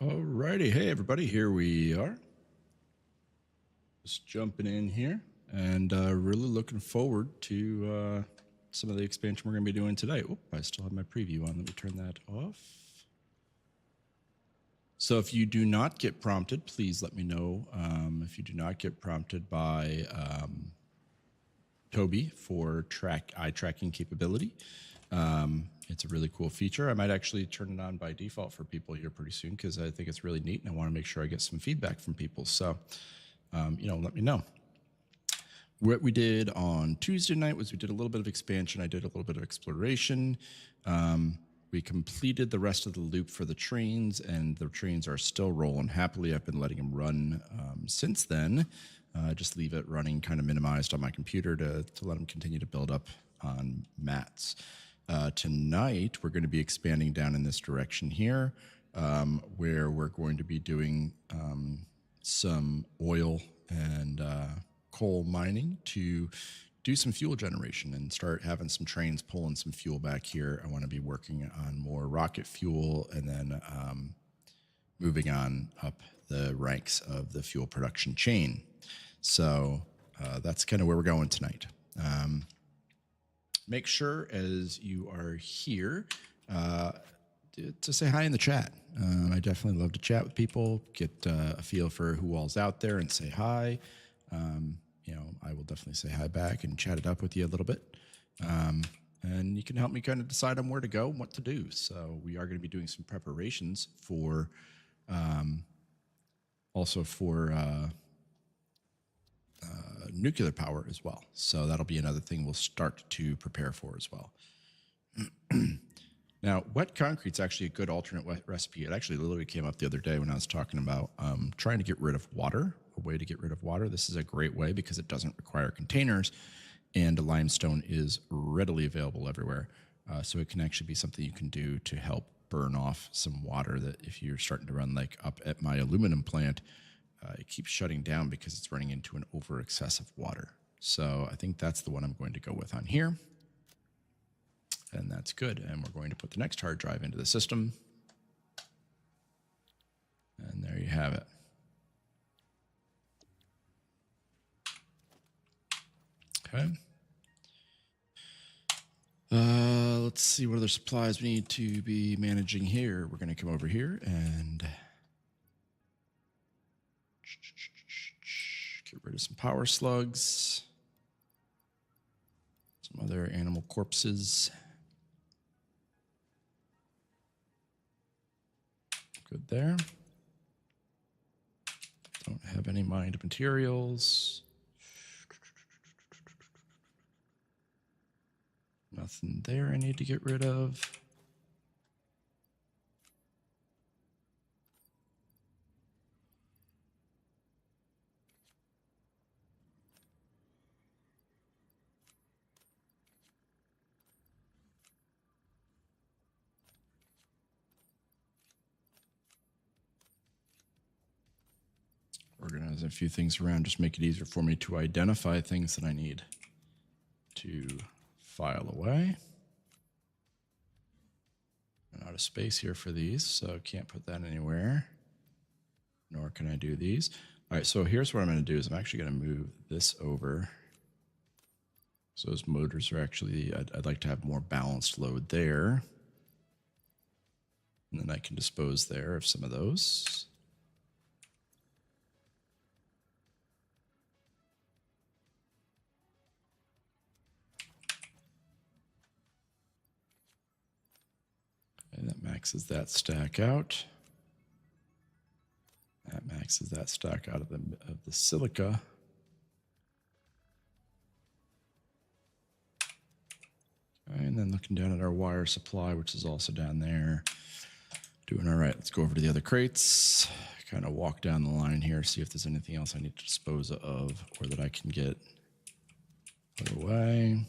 Alrighty, hey everybody, here we are. Just jumping in here and really looking forward to some of the expansion we're going to be doing today. Oop, I still have my preview on. Let me turn that off. So if you do not get prompted, please let me know. If you do not get prompted by Toby for eye tracking capability, it's a really cool feature. I might actually turn it on by default for people here pretty soon because I think it's really neat and I want to make sure I get some feedback from people. So, let me know. What we did on Tuesday night was we did a little bit of expansion. I did a little bit of exploration. We completed the rest of the loop for the trains, and the trains are still rolling happily. I've been letting them run since then. Just leave it running kind of minimized on my computer to let them continue to build up on mats. Tonight, we're going to be expanding down in this direction here, where we're going to be doing some oil and coal mining to do some fuel generation and start having some trains pulling some fuel back here. I want to be working on more rocket fuel and then moving on up the ranks of the fuel production chain. So that's kind of where we're going tonight. Make sure as you are here to say hi in the chat. I definitely love to chat with people, get a feel for who all's out there and say hi. I will definitely say hi back and chat it up with you a little bit. And you can help me kind of decide on where to go and what to do. So we are going to be doing some preparations for also for nuclear power as well. So that'll be another thing we'll start to prepare for as well. Now, wet concrete's actually a good alternate recipe. It actually literally came up the other day when I was talking about trying to get rid of water, a way to get rid of water. This is a great way because it doesn't require containers, and limestone is readily available everywhere. So it can actually be something you can do to help burn off some water that if you're starting to run like up at my aluminum plant, it keeps shutting down because it's running into an over excessive water. So I think that's the one I'm going to go with on here. And that's good. And we're going to put the next hard drive into the system. And there you have it. Okay. Let's see what other supplies we need to be managing here. We're going to come over here and get rid of some power slugs, some other animal corpses. Good there. Don't have any mined materials. Nothing there I need to get rid of. Organize a few things around, just make it easier for me to identify things that I need to file away. I'm out of space here for these, so can't put that anywhere, nor can I do these. All right, so here's what I'm going to do is I'm actually going to move this over. So those motors are actually, I'd like to have more balanced load there. And then I can dispose there of some of those. And that maxes that stack out. That maxes that stack out of the silica. Okay, and then looking down at our wire supply, which is also down there. Doing all right. Let's go over to the other crates. Kind of walk down the line here, see if there's anything else I need to dispose of or that I can get put away.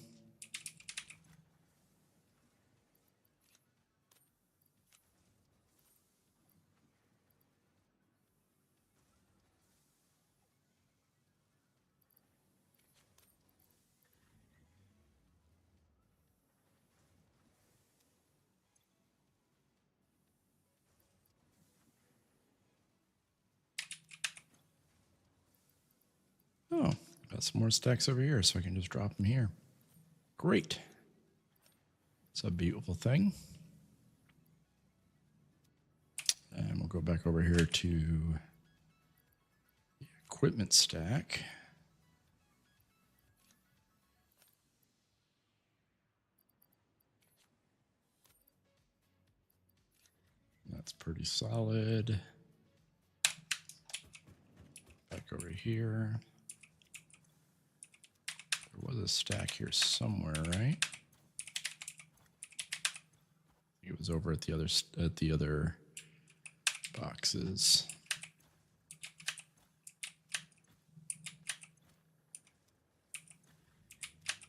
some more stacks over here so I can just drop them here. Great. It's a beautiful thing. And we'll go back over here to the equipment stack. That's pretty solid. Back over here. There was a stack here somewhere, right? It was over at the other boxes.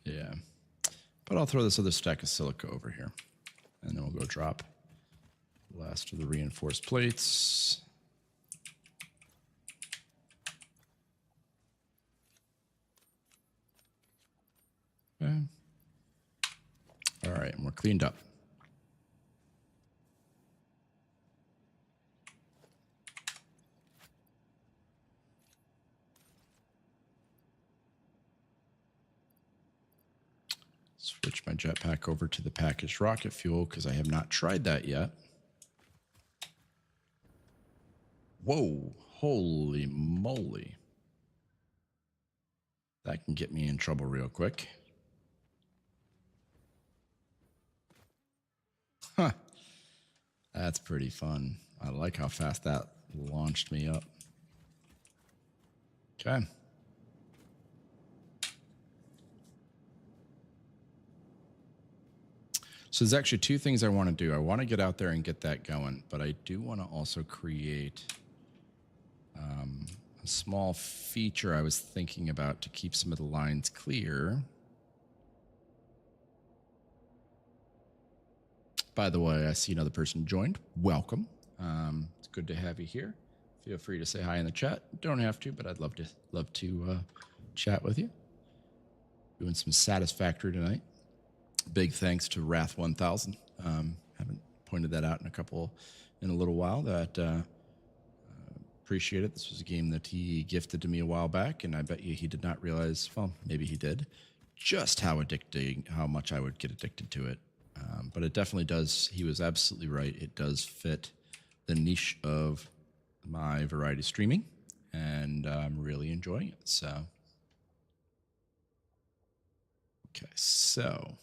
Yeah. But I'll throw this other stack of silica over here. And then we'll go drop the last of the reinforced plates. Okay. All right, and we're cleaned up. Switch my jetpack over to the packaged rocket fuel because I have not tried that yet. Whoa, holy moly. That can get me in trouble real quick. Huh. That's pretty fun. I like how fast that launched me up. Okay. So there's actually two things I want to do. I want to get out there and get that going, but I do want to also create a small feature I was thinking about to keep some of the lines clear. By the way, I see another person joined. Welcome. It's good to have you here. Feel free to say hi in the chat. Don't have to, but I'd love to chat with you. Doing some Satisfactory tonight. Big thanks to Wrath 1000. Haven't pointed that out in a little while. That appreciate it. This was a game that he gifted to me a while back, and I bet you he did not realize. Well, maybe he did. Just how much I would get addicted to it. But it definitely does. He was absolutely right. It does fit the niche of my variety streaming, and I'm really enjoying it. So, okay, so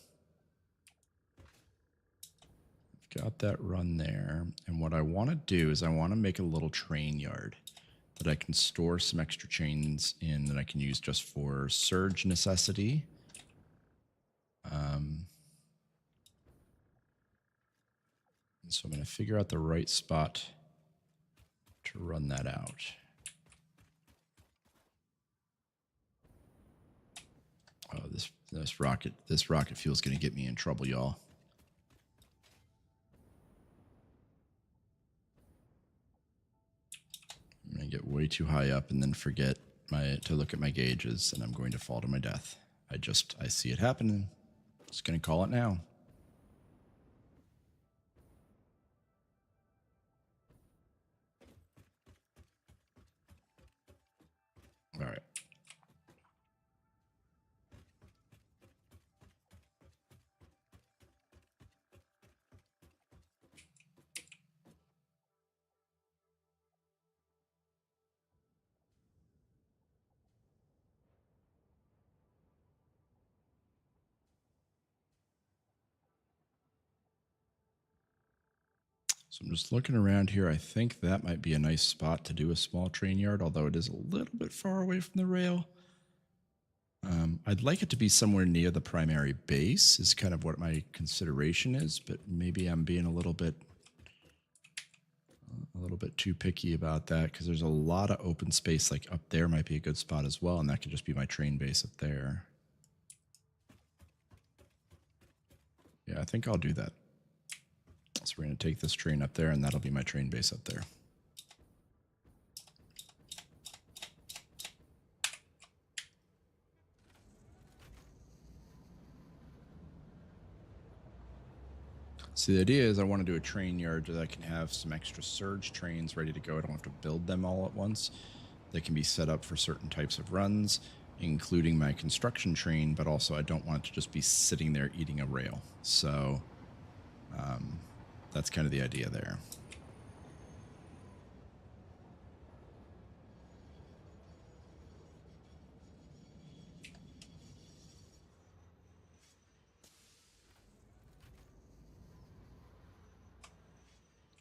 I've got that run there, and what I want to do is I want to make a little train yard that I can store some extra chains in that I can use just for surge necessity. So I'm going to figure out the right spot to run that out. Oh, this rocket fuel is going to get me in trouble, y'all. I'm going to get way too high up and then forget to look at my gauges, and I'm going to fall to my death. I see it happening. Just going to call it now. All right. So I'm just looking around here. I think that might be a nice spot to do a small train yard, although it is a little bit far away from the rail. I'd like it to be somewhere near the primary base is kind of what my consideration is, but maybe I'm being a little bit too picky about that because there's a lot of open space. Like up there might be a good spot as well, and that could just be my train base up there. Yeah, I think I'll do that. So we're going to take this train up there, and that'll be my train base up there. So the idea is I want to do a train yard so that I can have some extra surge trains ready to go. I don't have to build them all at once. They can be set up for certain types of runs. including my construction train, but also I don't want it to just be sitting there eating a rail. So that's kind of the idea there.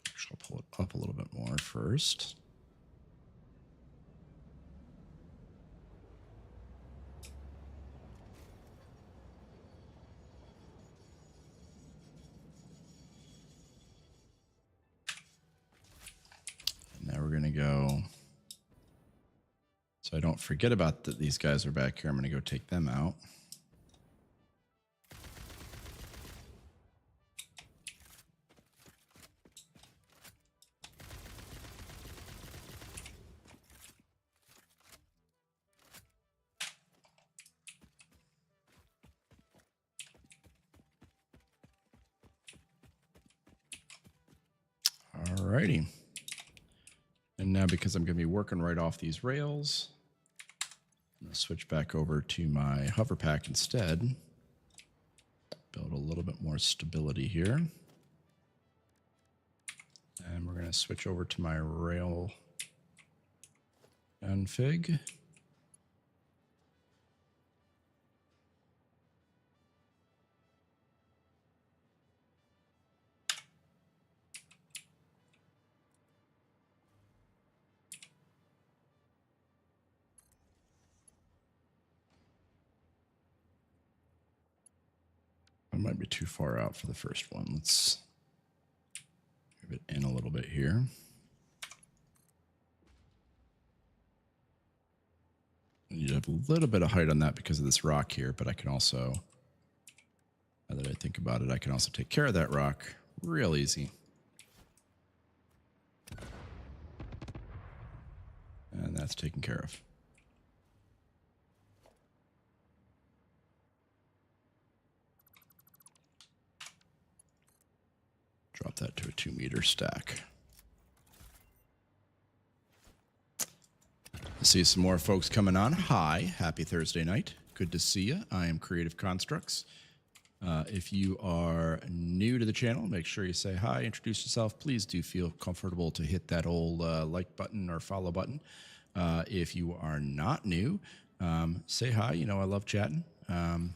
Actually, I'll pull it up a little bit more first. Now we're going to go, so I don't forget about that these guys are back here. I'm going to go take them out. Alrighty. And now because I'm going to be working right off these rails, I'm going to switch back over to my hover pack instead. Build a little bit more stability here. And we're going to switch over to my rail config. I might be too far out for the first one. Let's move it in a little bit here. You have a little bit of height on that because of this rock here, but I can also, now that I think about it, I can also take care of that rock real easy. And that's taken care of. Drop that to a 2-meter stack. I see some more folks coming on. Hi, happy Thursday night. Good to see you. I am Creative Constructs. If you are new to the channel, make sure you say hi, introduce yourself. Please do feel comfortable to hit that old like button or follow button. If you are not new, say hi. You know, I love chatting. As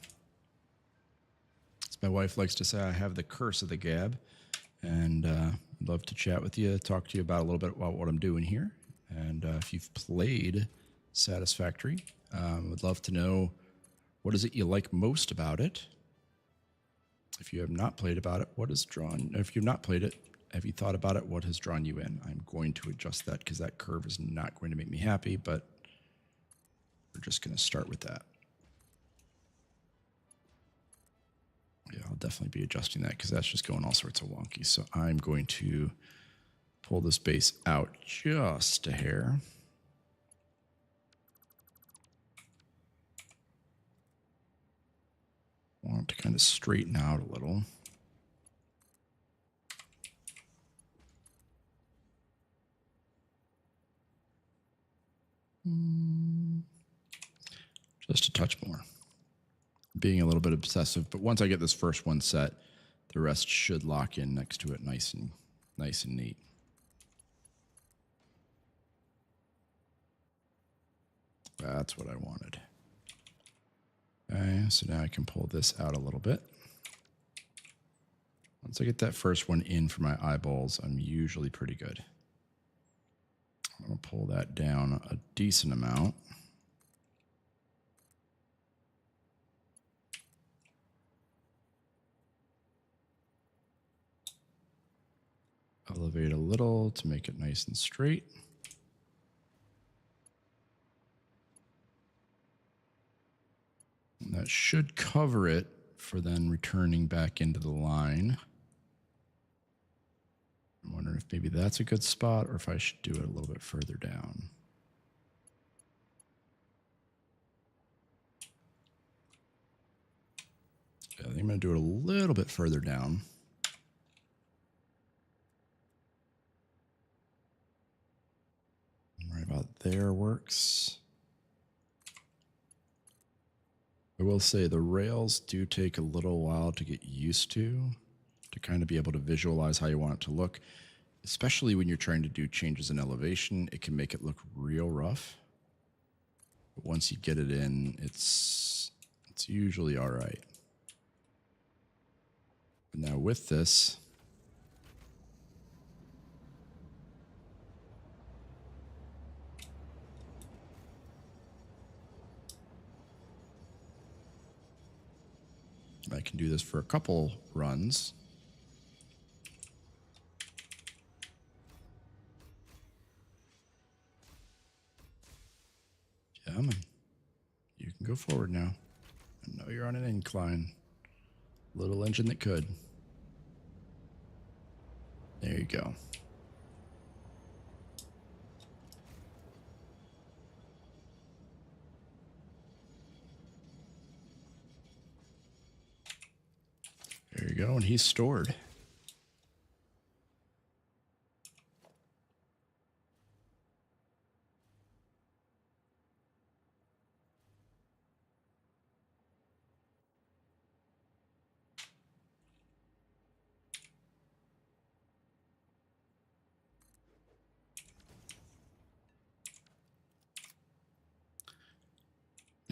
my wife likes to say, I have the curse of the gab, and love to chat with you, talk to you about a little bit about what I'm doing here. And if you've played Satisfactory, would love to know what is it you like most about it. If you have not played about it, what has drawn? If you've not played it, have you thought about it? What has drawn you in? I'm going to adjust that because that curve is not going to make me happy, but we're just going to start with that. Yeah, I'll definitely be adjusting that because that's just going all sorts of wonky. So I'm going to pull this base out just a hair. Want it to kind of straighten out a little. Just a touch more. Being a little bit obsessive, but once I get this first one set, the rest should lock in next to it nice and neat. That's what I wanted. Okay, so now I can pull this out a little bit. Once I get that first one in for my eyeballs, I'm usually pretty good. I'm going to pull that down a decent amount. Elevate a little to make it nice and straight. And that should cover it for then returning back into the line. I'm wondering if maybe that's a good spot or if I should do it a little bit further down. Yeah, I think I'm going to do it a little bit further down. Right about there works. will say the rails do take a little while to get used to kind of be able to visualize how you want it to look, especially when you're trying to do changes in elevation. It can make it look real rough. But once you get it in, it's usually all right. But now with this, I can do this for a couple runs. Yeah, man. You can go forward now. I know you're on an incline. Little engine that could. There you go. There you go, and he's stored.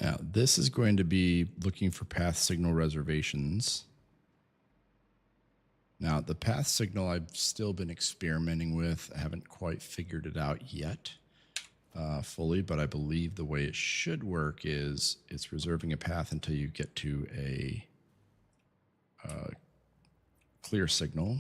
Now, this is going to be looking for path signal reservations. Now, the path signal I've still been experimenting with. I haven't quite figured it out yet fully, but I believe the way it should work is it's reserving a path until you get to a clear signal.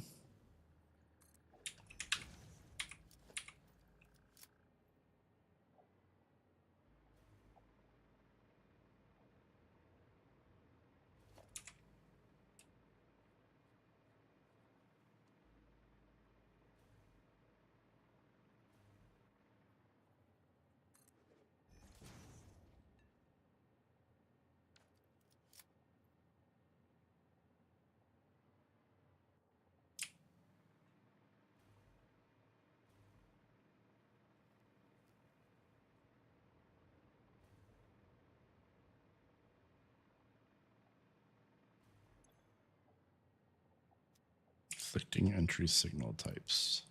Conflicting entry signal types.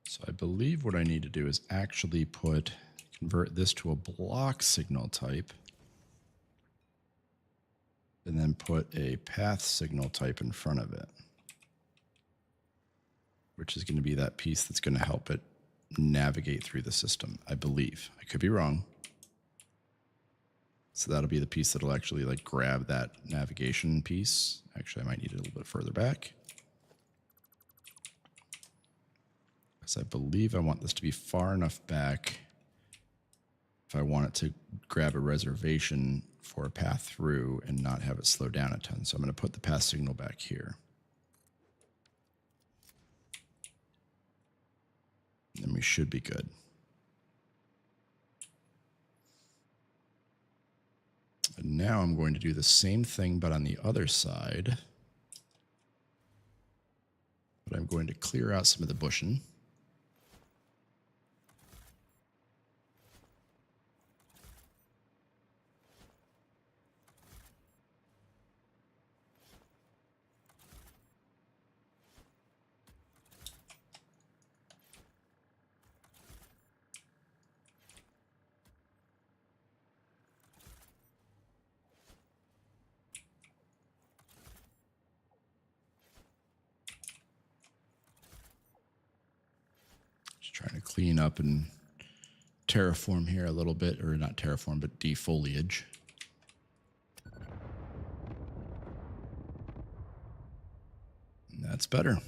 So I believe what I need to do is actually convert this to a block signal type, and then put a path signal type in front of it, which is going to be that piece that's going to help it navigate through the system, I believe. I could be wrong. So that'll be the piece that'll actually like grab that navigation piece. Actually, I might need it a little bit further back, because I believe I want this to be far enough back if I want it to grab a reservation for a path through and not have it slow down a ton. So I'm going to put the path signal back here. And we should be good. And now I'm going to do the same thing, but on the other side. But I'm going to clear out some of the bushing. Trying to clean up and terraform here a little bit, or not terraform, but defoliage. And that's better.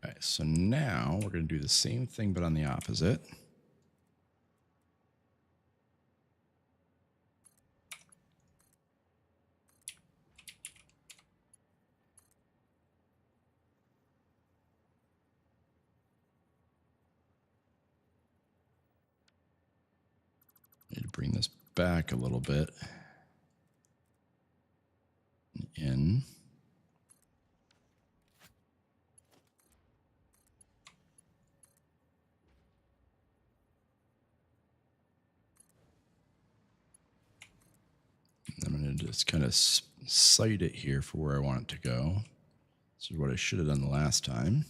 All right, so now we're going to do the same thing, but on the opposite. Need to bring this back a little bit. In. I'm going to just kind of sight it here for where I want it to go. This is what I should have done the last time.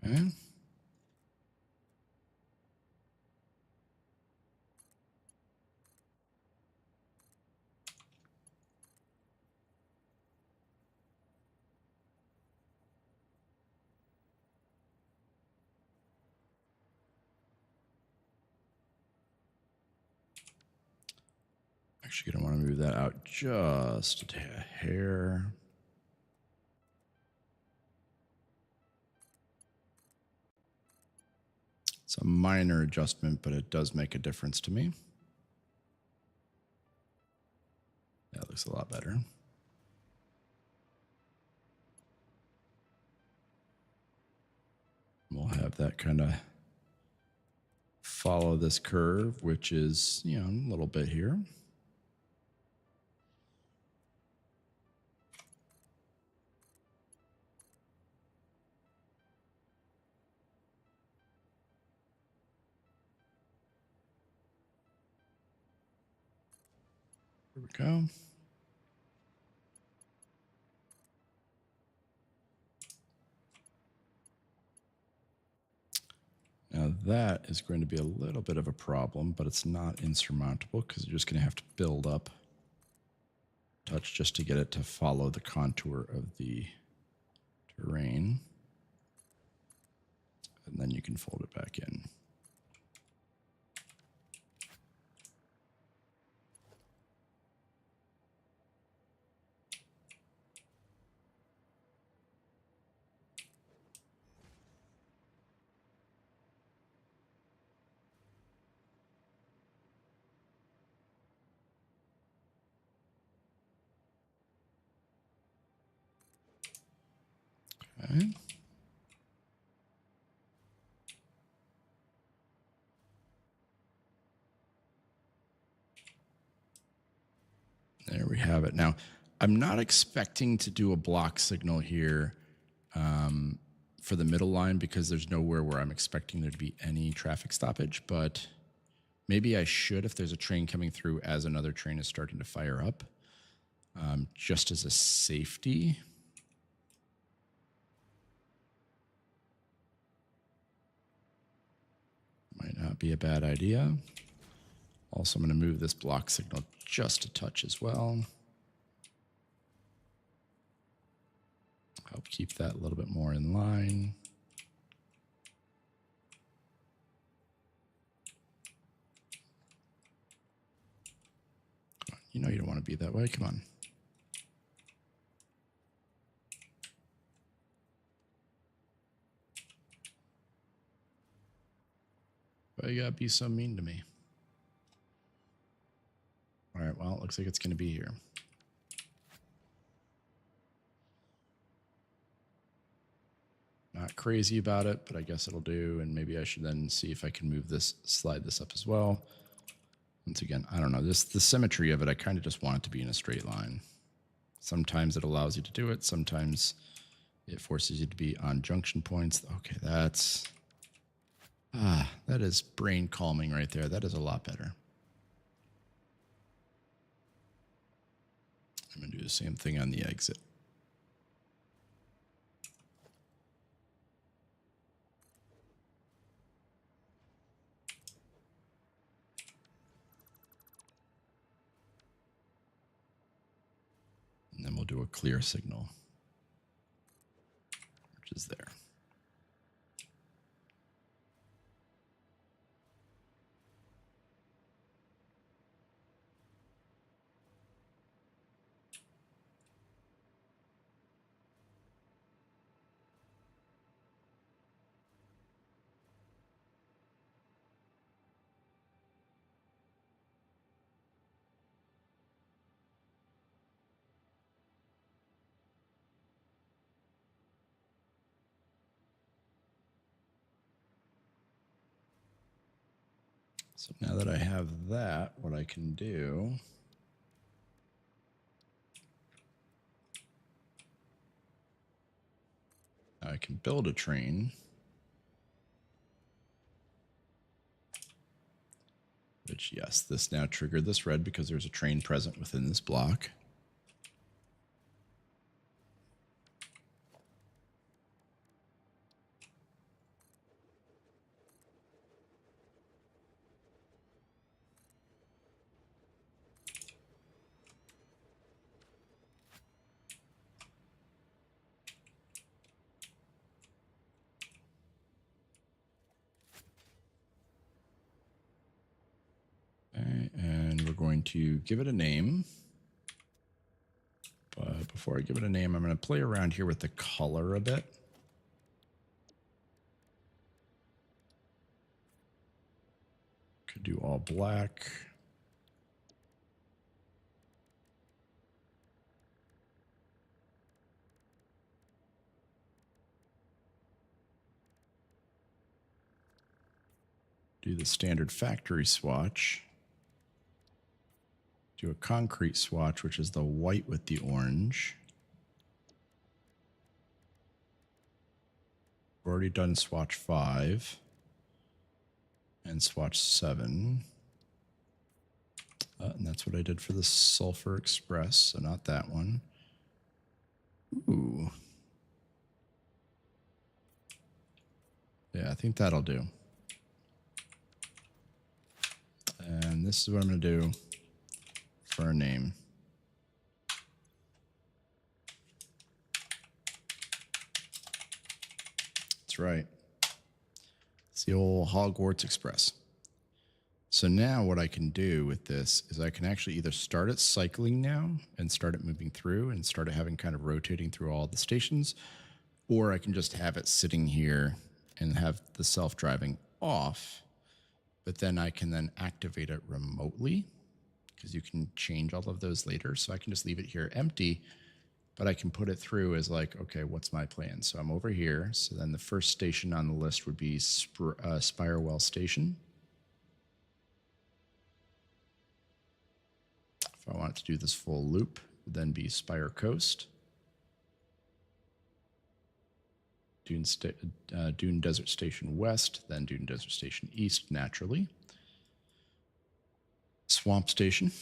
Okay. Actually, going to want to move that out just a hair. It's a minor adjustment, but it does make a difference to me. That looks a lot better. We'll have that kind of follow this curve, which is, a little bit here. There we go. Now that is going to be a little bit of a problem, but it's not insurmountable because you're just going to have to build up touch just to get it to follow the contour of the terrain. And then you can fold it back in. Okay. There we have it. Now, I'm not expecting to do a block signal here for the middle line because there's nowhere where I'm expecting there to be any traffic stoppage, but maybe I should if there's a train coming through as another train is starting to fire up, just as a safety. Might not be a bad idea. Also, I'm going to move this block signal just a touch as well. Help keep that a little bit more in line. You know you don't want to be that way. Come on. Why you gotta be so mean to me? All right, well, it looks like it's going to be here. Not crazy about it, but I guess it'll do. And maybe I should then see if I can move this, slide this up as well. Once again, I don't know. The symmetry of it, I kind of just want it to be in a straight line. Sometimes it allows you to do it. Sometimes it forces you to be on junction points. Okay, that is brain calming right there. That is a lot better. I'm going to do the same thing on the exit. And then we'll do a clear signal, which is there. So now that I have that, what I can do, I can build a train. Which, yes, this now triggered this red because there's a train present within this block. Okay, and we're going to give it a name. But before I give it a name, I'm going to play around here with the color a bit. Could do all black. Do the standard factory swatch. Do a concrete swatch, which is the white with the orange. We've already done swatch 5 and swatch 7. And that's what I did for the Sulfur Express, so not that one. Ooh. Yeah, I think that'll do. And this is what I'm going to do for our name. That's right. It's the old Hogwarts Express. So now what I can do with this is I can actually either start it cycling now and start it moving through and start it having kind of rotating through all the stations, or I can just have it sitting here and have the self-driving off, but then I can then activate it remotely because you can change all of those later. So I can just leave it here empty, but I can put it through as like, okay, what's my plan? So I'm over here. So then the first station on the list would be Spirewell Station. If I want to do this full loop, it would then be Spire Coast, Dune Desert Station West, then Dune Desert Station East, naturally. Swamp Station.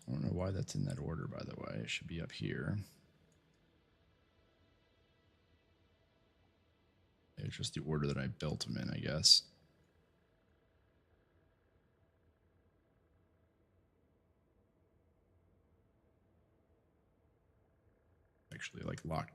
I don't know why that's in that order, by the way. It should be up here. It's just the order that I built them in, I guess. Actually, like locked